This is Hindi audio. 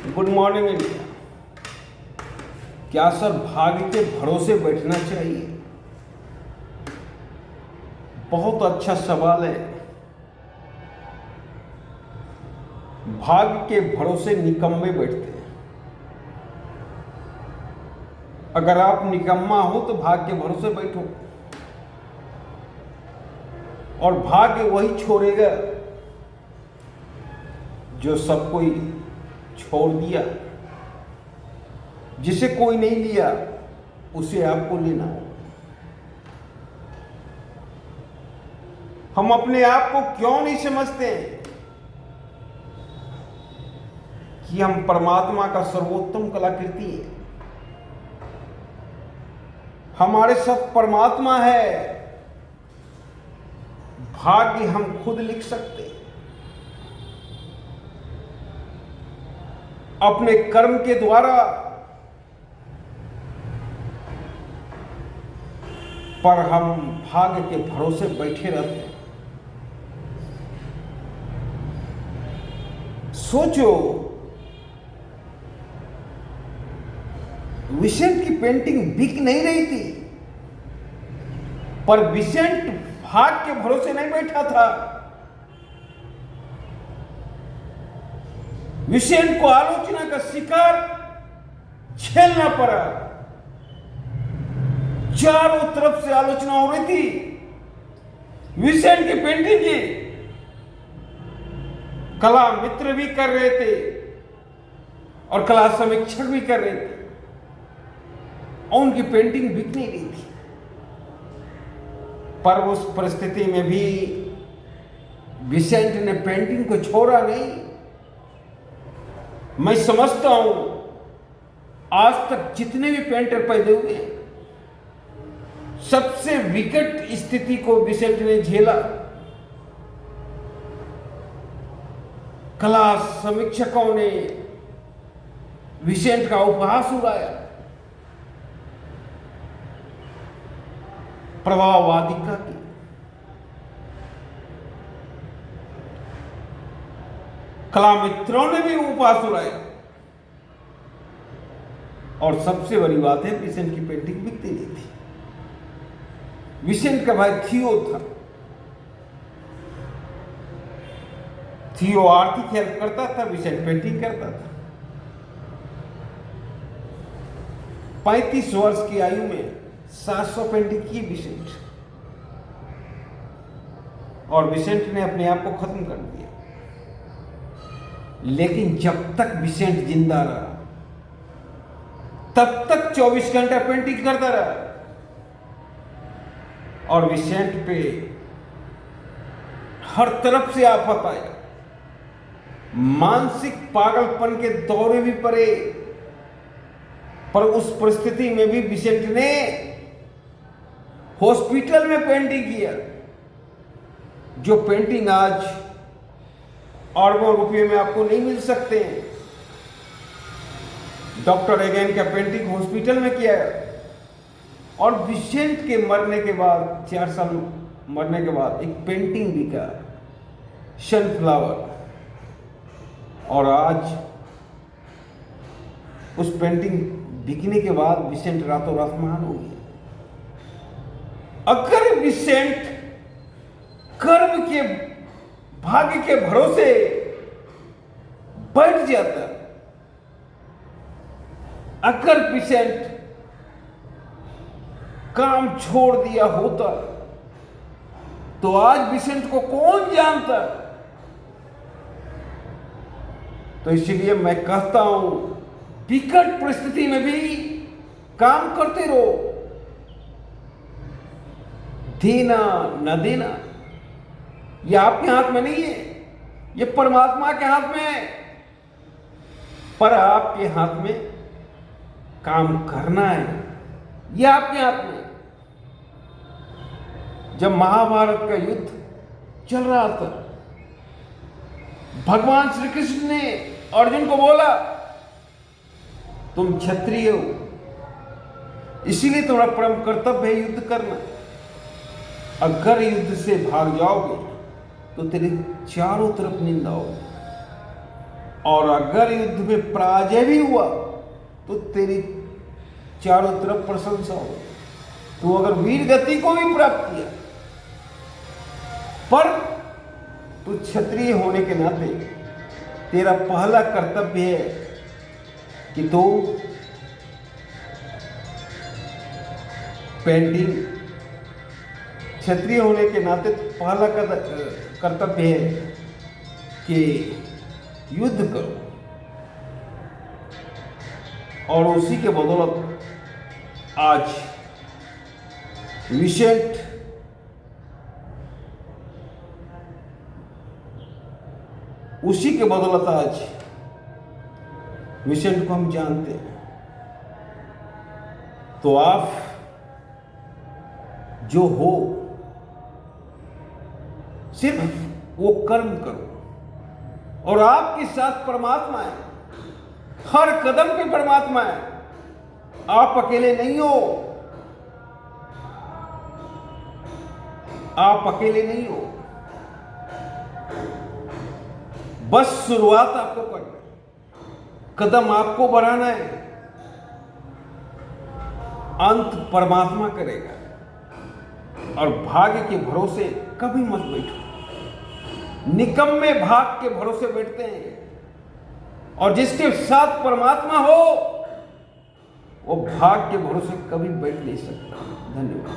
Good morning India. क्या सर भाग्य के भरोसे बैठना चाहिए? बहुत अच्छा सवाल है। भाग्य के भरोसे निकम्मे बैठते हैं। अगर आप निकम्मा हो तो भाग्य के भरोसे बैठो, और भाग्य वही छोड़ेगा जो सब कोई छोड़ दिया। जिसे कोई नहीं लिया उसे आपको लेना हो। हम अपने आप को क्यों नहीं समझते कि हम परमात्मा का सर्वोत्तम कलाकृति है। हमारे सब परमात्मा है। भाग्य हम खुद लिख सकते हैं अपने कर्म के द्वारा, पर हम भाग्य के भरोसे बैठे रहते हैं। सोचो, विसेंट की पेंटिंग बिक नहीं रही थी, पर विसेंट भाग्य के भरोसे नहीं बैठा था। विसेंट को आलोचना का शिकार झेलना पड़ा। चारों तरफ से आलोचना हो रही थी विसेंट की पेंटिंग की। कला मित्र भी कर रहे थे और कला समीक्षक भी कर रहे थे, और उनकी पेंटिंग बिक नहीं रही थी। पर उस परिस्थिति में भी विसेंट ने पेंटिंग को छोड़ा नहीं। मैं समझता हूं आज तक जितने भी पेंटर पैदा हुए, सबसे विकट स्थिति को विसेंट ने झेला। कला समीक्षकों ने विसेंट का उपहास उड़ाया। प्रभाववादिता की, कला मित्रों ने भी उपहास उड़ाया। और सबसे बड़ी बात है, विसेंट की पेंटिंग बिकती नहीं थी। विसेंट का भाई थियो था। थियो आर्थिक हेल्प करता था, विसेंट पेंटिंग करता था। 35 वर्ष की आयु में 700 पेंटिंग की विसेंट, और विसेंट ने अपने आप को खत्म कर दिया। लेकिन जब तक विसेंट जिंदा रहा, तब तक 24 घंटा पेंटिंग करता रहा। और विसेंट पे हर तरफ से आफत आया। मानसिक पागलपन के दौरे भी पड़े, पर उस परिस्थिति में भी विसेंट ने हॉस्पिटल में पेंटिंग किया। जो पेंटिंग आज अरबों रुपये में आपको नहीं मिल सकते हैं। डॉक्टर एगेन का पेंटिंग हॉस्पिटल में किया है। और विसेंट के मरने के बाद, 4 साल मरने के बाद, एक पेंटिंग बिका, सनफ्लावर। और आज उस पेंटिंग बिकने के बाद विसेंट रातों रात महान हो गया। अगर विसेंट कर्म के भाग्य के भरोसे बैठ जाता, अगर विसेंट काम छोड़ दिया होता, तो आज विसेंट को कौन जानता। तो इसलिए मैं कहता हूं, विकट परिस्थिति में भी काम करते रहो। देना न देना ये आपके हाथ में नहीं है, ये परमात्मा के हाथ में है। पर आपके हाथ में काम करना है, ये आपके हाथ में। जब महाभारत का युद्ध चल रहा था, भगवान श्री कृष्ण ने अर्जुन को बोला, तुम क्षत्रिय हो, इसीलिए तुम्हारा परम कर्तव्य है युद्ध करना। अगर युद्ध से भाग जाओगे तो तेरे चारों तरफ निंदा होगी। और अगर युद्ध में पराजय भी हुआ तो तेरी चारों तरफ प्रशंसा हो। तू अगर वीर गति को भी प्राप्त किया, पर तू क्षत्रिय होने के नाते तेरा पहला कर्तव्य है कि तू पेंटिंग, क्षत्रिय होने के नाते पहला कर्तव्य है कि युद्ध करो, और उसी के बदौलत आज विसेंट उसी के बदौलत आज विसेंट को हम जानते हैं। तो आप जो हो सिर्फ वो कर्म करो, और आपके साथ परमात्मा है, हर कदम पे परमात्मा है। आप अकेले नहीं हो, आप अकेले नहीं हो। बस शुरुआत आपको करना है, कदम आपको बढ़ाना है, अंत परमात्मा करेगा। और भाग्य के भरोसे कभी मत बैठो। निकम्मे भाग के भरोसे बैठते हैं, और जिसके साथ परमात्मा हो वो भाग के भरोसे कभी बैठ नहीं सकता। धन्यवाद।